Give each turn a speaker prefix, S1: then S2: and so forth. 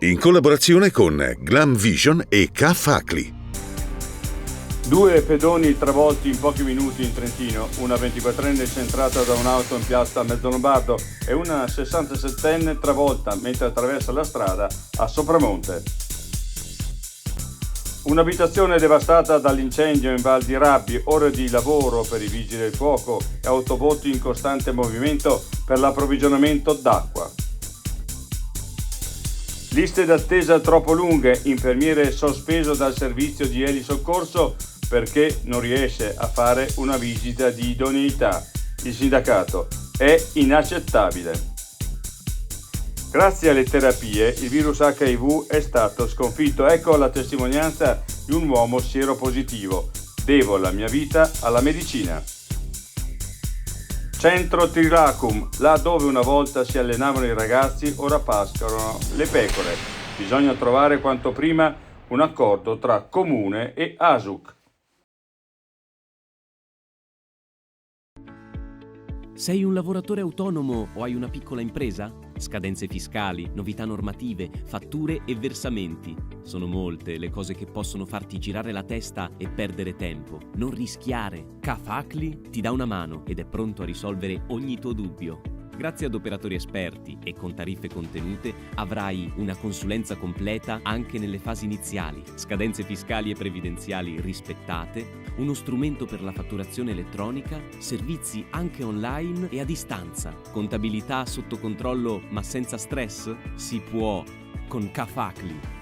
S1: in collaborazione con Glam Vision e K-Facli.
S2: 2 pedoni travolti in pochi minuti in Trentino, una 24enne centrata da un'auto in piazza Mezzolombardo e una 67enne travolta mentre attraversa la strada a Sopramonte. Un'abitazione devastata dall'incendio in Val di Rabbi, ore di lavoro per i vigili del fuoco e autobotti in costante movimento per l'approvvigionamento d'acqua. Liste d'attesa troppo lunghe, infermiere sospeso dal servizio di elisoccorso perché non riesce a fare una visita di idoneità. Il sindacato: è inaccettabile. Grazie alle terapie il virus HIV è stato sconfitto. Ecco la testimonianza di un uomo sieropositivo. Devo la mia vita alla medicina. Centro Trilacum, là dove una volta si allenavano i ragazzi, ora pascolano le pecore. Bisogna trovare quanto prima un accordo tra Comune e ASUC.
S3: Sei un lavoratore autonomo o hai una piccola impresa? Scadenze fiscali, novità normative, fatture e versamenti. Sono molte le cose che possono farti girare la testa e perdere tempo. Non rischiare. K-Facli ti dà una mano ed è pronto a risolvere ogni tuo dubbio. Grazie ad operatori esperti e con tariffe contenute avrai una consulenza completa anche nelle fasi iniziali, scadenze fiscali e previdenziali rispettate, uno strumento per la fatturazione elettronica, servizi anche online e a distanza, contabilità sotto controllo ma senza stress? Si può con K-Facli.